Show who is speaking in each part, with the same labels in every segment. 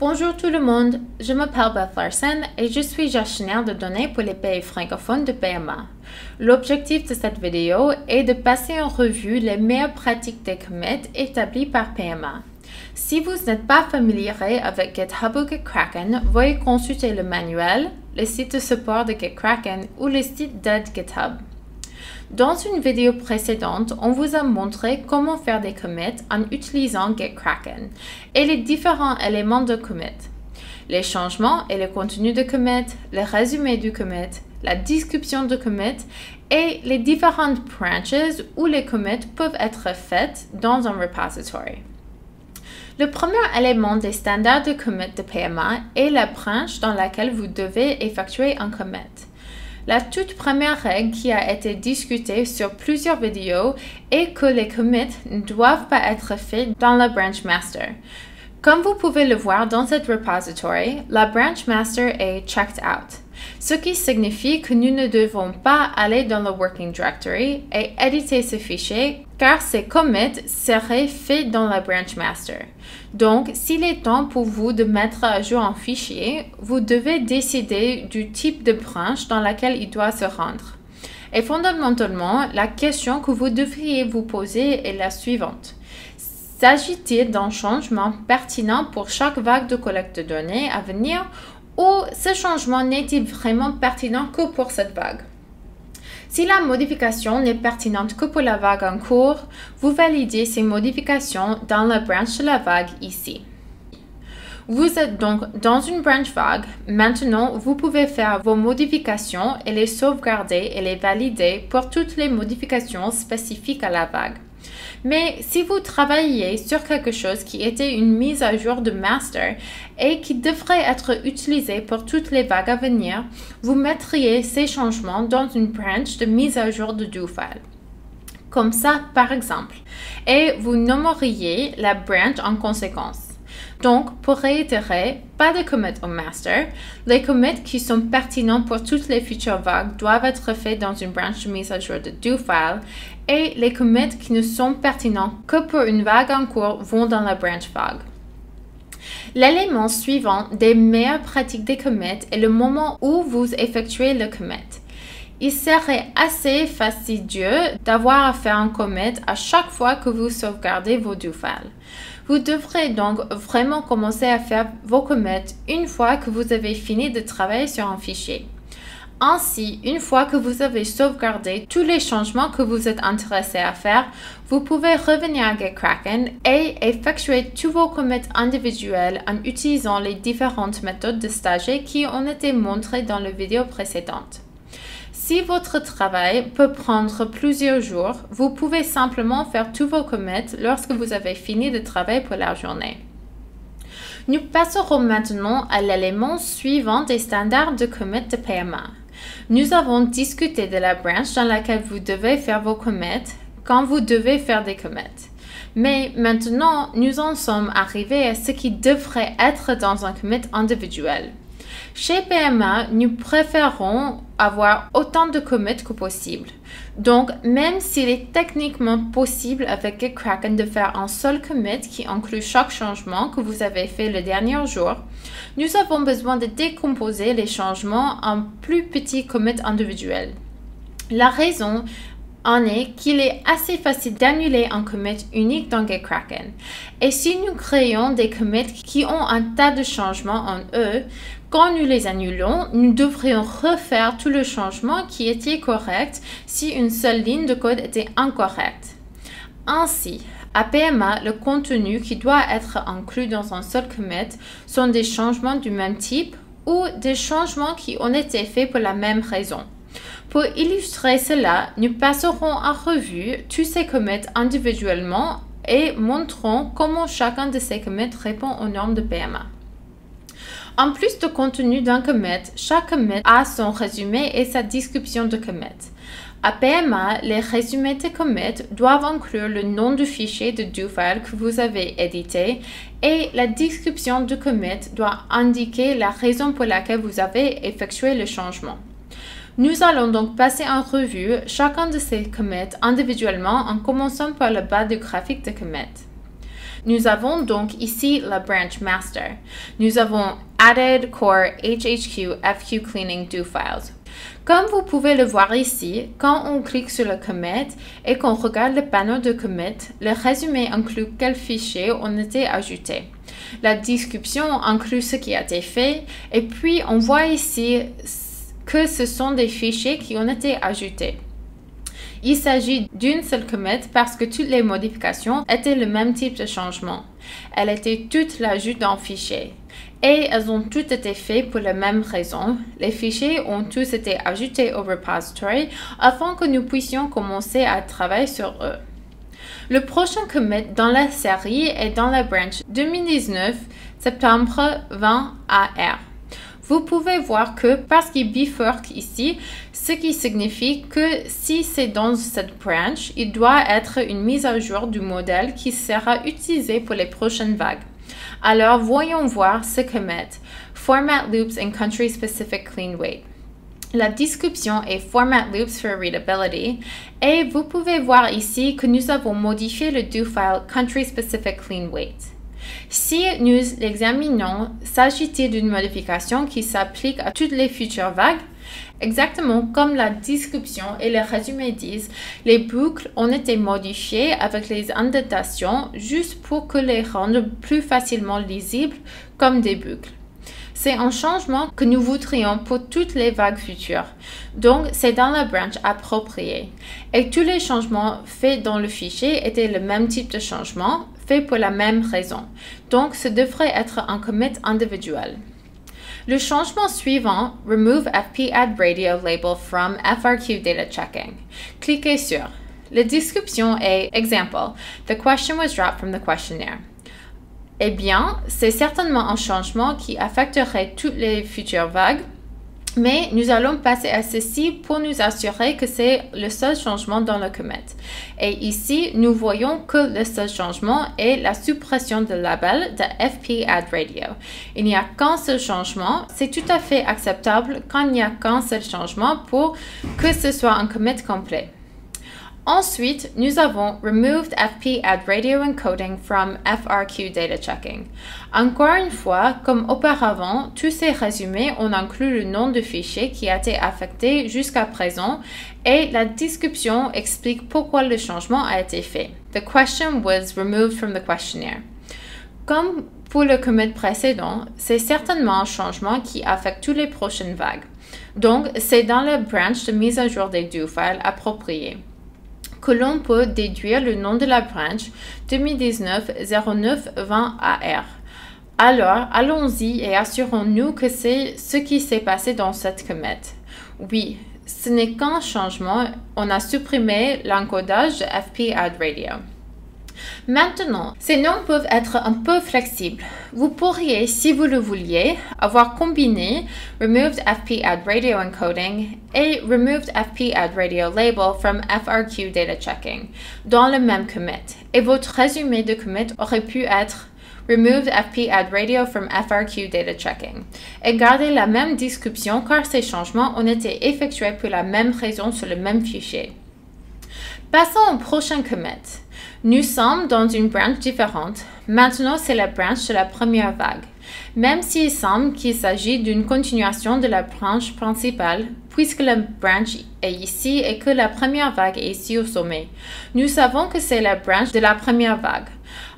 Speaker 1: Bonjour tout le monde, je m'appelle Beth Larson et je suis gestionnaire de données pour les pays francophones de PMA. L'objectif de cette vidéo est de passer en revue les meilleures pratiques des commits établies par PMA. Si vous n'êtes pas familier avec GitHub ou GitKraken, veuillez consulter le manuel, le site de support de GitKraken ou le site d'aide GitHub. Dans une vidéo précédente, on vous a montré comment faire des commits en utilisant GitKraken et les différents éléments de commit, les changements et le contenu de commit, le résumé du commit, la description du commit et les différentes branches où les commits peuvent être faits dans un repository. Le premier élément des standards de commit de PMA est la branche dans laquelle vous devez effectuer un commit. La toute première règle qui a été discutée sur plusieurs vidéos est que les commits ne doivent pas être faits dans la branch master. Comme vous pouvez le voir dans cette repository, la branch master est checked out, ce qui signifie que nous ne devons pas aller dans le working directory et éditer ce fichier car ces commits seraient faits dans la branch master. Donc, s'il est temps pour vous de mettre à jour un fichier, vous devez décider du type de branche dans laquelle il doit se rendre. Et fondamentalement, la question que vous devriez vous poser est la suivante. S'agit-il d'un changement pertinent pour chaque vague de collecte de données à venir ou ce changement n'est-il vraiment pertinent que pour cette vague? Si la modification n'est pertinente que pour la vague en cours, vous validez ces modifications dans la branche de la vague ici. Vous êtes donc dans une branche vague. Maintenant, vous pouvez faire vos modifications et les sauvegarder et les valider pour toutes les modifications spécifiques à la vague. Mais si vous travaillez sur quelque chose qui était une mise à jour de master et qui devrait être utilisé pour toutes les vagues à venir, vous mettriez ces changements dans une branche de mise à jour de do-file. Comme ça, par exemple, et vous nommeriez la branch en conséquence. Donc, pour réitérer, pas de commit au master. Les commits qui sont pertinents pour toutes les futures vagues doivent être faits dans une branche de mise à jour de do-file et les commits qui ne sont pertinents que pour une vague en cours vont dans la branch vague. L'élément suivant des meilleures pratiques des commits est le moment où vous effectuez le commit. Il serait assez fastidieux d'avoir à faire un commit à chaque fois que vous sauvegardez vos do-files. Vous devrez donc vraiment commencer à faire vos commits une fois que vous avez fini de travailler sur un fichier. Ainsi, une fois que vous avez sauvegardé tous les changements que vous êtes intéressé à faire, vous pouvez revenir à GitKraken et effectuer tous vos commits individuels en utilisant les différentes méthodes de staging qui ont été montrées dans la vidéo précédente. Si votre travail peut prendre plusieurs jours, vous pouvez simplement faire tous vos commits lorsque vous avez fini de travailler pour la journée. Nous passerons maintenant à l'élément suivant des standards de commit de PMA. Nous avons discuté de la branche dans laquelle vous devez faire vos commits quand vous devez faire des commits. Mais maintenant, nous en sommes arrivés à ce qui devrait être dans un commit individuel. Chez PMA, nous préférons avoir autant de commits que possible. Donc, même s'il est techniquement possible avec GitKraken de faire un seul commit qui inclut chaque changement que vous avez fait le dernier jour, nous avons besoin de décomposer les changements en plus petits commits individuels. La raison en est qu'il est assez facile d'annuler un commit unique dans GitKraken. Et si nous créons des commits qui ont un tas de changements en eux, quand nous les annulons, nous devrions refaire tout le changement qui était correct si une seule ligne de code était incorrecte. Ainsi, à PMA, le contenu qui doit être inclus dans un seul commit sont des changements du même type ou des changements qui ont été faits pour la même raison. Pour illustrer cela, nous passerons en revue tous ces commits individuellement et montrons comment chacun de ces commits répond aux normes de PMA. En plus de contenu d'un commit, chaque commit a son résumé et sa description de commit. À PMA, les résumés de commit doivent inclure le nom du fichier de do-file que vous avez édité et la description du commit doit indiquer la raison pour laquelle vous avez effectué le changement. Nous allons donc passer en revue chacun de ces commits individuellement en commençant par le bas du graphique de commit. Nous avons donc ici la branch master. Nous avons added core HHQ FQ cleaning do files. Comme vous pouvez le voir ici, quand on clique sur le commit et qu'on regarde le panneau de commit, le résumé inclut quels fichiers ont été ajoutés. La description inclut ce qui a été fait et puis on voit ici que ce sont des fichiers qui ont été ajoutés. Il s'agit d'une seule commit parce que toutes les modifications étaient le même type de changement. Elles étaient toutes l'ajout d'un fichier. Et elles ont toutes été faites pour la même raison. Les fichiers ont tous été ajoutés au repository afin que nous puissions commencer à travailler sur eux. Le prochain commit dans la série est dans la branch 2019 septembre 20 AR. Vous pouvez voir que parce qu'il bifurque ici, ce qui signifie que si c'est dans cette branch, il doit être une mise à jour du modèle qui sera utilisé pour les prochaines vagues. Alors, voyons voir ce commit. Format loops and country specific clean weight. La description est Format loops for readability et vous pouvez voir ici que nous avons modifié le do file country specific clean weight. Si nous l'examinons, s'agit-il d'une modification qui s'applique à toutes les futures vagues? Exactement comme la description et le résumé disent, les boucles ont été modifiées avec les indentations juste pour que les rendre plus facilement lisibles comme des boucles. C'est un changement que nous voudrions pour toutes les vagues futures. Donc, c'est dans la branch appropriée. Et tous les changements faits dans le fichier étaient le même type de changement, fait pour la même raison. Donc, ce devrait être un commit individuel. Le changement suivant, Remove FP Add Radio Label from FRQ Data Checking. Cliquez sur. La description est Example. The question was dropped from the questionnaire. Eh bien, c'est certainement un changement qui affecterait toutes les futures vagues, mais nous allons passer à ceci pour nous assurer que c'est le seul changement dans le commit. Et ici, nous voyons que le seul changement est la suppression du label de FP Add Radio. Il n'y a qu'un seul changement. C'est tout à fait acceptable quand il n'y a qu'un seul changement pour que ce soit un commit complet. Ensuite, nous avons Removed FP Add Radio Encoding from FRQ Data Checking. Encore une fois, comme auparavant, tous ces résumés ont inclus le nom du fichier qui a été affecté jusqu'à présent et la description explique pourquoi le changement a été fait. The question was removed from the questionnaire. Comme pour le commit précédent, c'est certainement un changement qui affecte toutes les prochaines vagues. Donc, c'est dans la branch de mise à jour des do files appropriée que l'on peut déduire le nom de la branch 2019-09-20 AR. Alors, allons-y et assurons-nous que c'est ce qui s'est passé dans cette commit. Oui, ce n'est qu'un changement, on a supprimé l'encodage de FP Add Radio. Maintenant, ces noms peuvent être un peu flexibles. Vous pourriez, si vous le vouliez, avoir combiné Removed FP Add Radio Encoding et Removed FP Add Radio Label from FRQ Data Checking dans le même commit. Et votre résumé de commit aurait pu être Removed FP Add Radio from FRQ Data Checking. Et gardez la même description car ces changements ont été effectués pour la même raison sur le même fichier. Passons au prochain commit. Nous sommes dans une branch différente. Maintenant, c'est la branch de la première vague. Même s'il semble qu'il s'agit d'une continuation de la branch principale, puisque la branch est ici et que la première vague est ici au sommet, nous savons que c'est la branch de la première vague.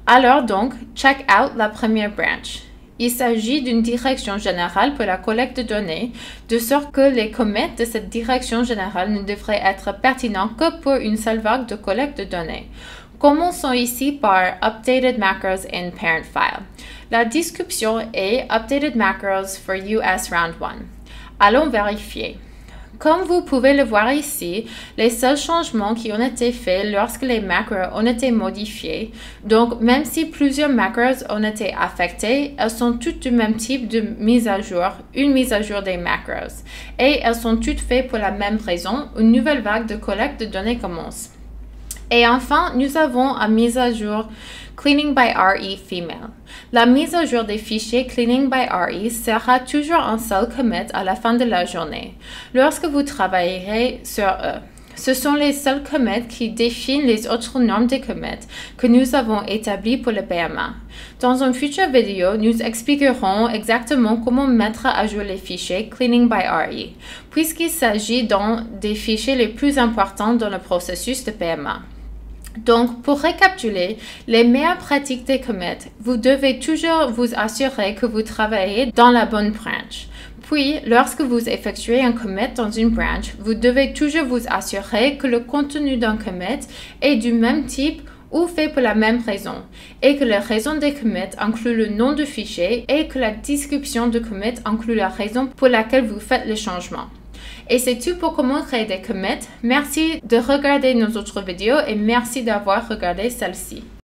Speaker 1: Alors donc, check out la première branch. Il s'agit d'une direction générale pour la collecte de données, de sorte que les commits de cette direction générale ne devraient être pertinents que pour une seule vague de collecte de données. Commençons ici par Updated Macros in Parent File. La description est Updated Macros for US Round 1. Allons vérifier. Comme vous pouvez le voir ici, les seuls changements qui ont été faits lorsque les macros ont été modifiés, donc même si plusieurs macros ont été affectés, elles sont toutes du même type de mise à jour, une mise à jour des macros. Et elles sont toutes faites pour la même raison, une nouvelle vague de collecte de données commence. Et enfin, nous avons à mise à jour Cleaning by RE Female. La mise à jour des fichiers Cleaning by RE sera toujours un seul commit à la fin de la journée, lorsque vous travaillerez sur eux. Ce sont les seuls commits qui définissent les autres normes de commits que nous avons établies pour le PMA. Dans une future vidéo, nous expliquerons exactement comment mettre à jour les fichiers Cleaning by RE, puisqu'il s'agit d'un des fichiers les plus importants dans le processus de PMA. Donc, pour récapituler les meilleures pratiques des commits, vous devez toujours vous assurer que vous travaillez dans la bonne branch. Puis, lorsque vous effectuez un commit dans une branch, vous devez toujours vous assurer que le contenu d'un commit est du même type ou fait pour la même raison, et que la raison des commits inclut le nom du fichier et que la description du commit inclut la raison pour laquelle vous faites le changement. Et c'est tout pour comment créer des commits. Merci de regarder nos autres vidéos et merci d'avoir regardé celle-ci.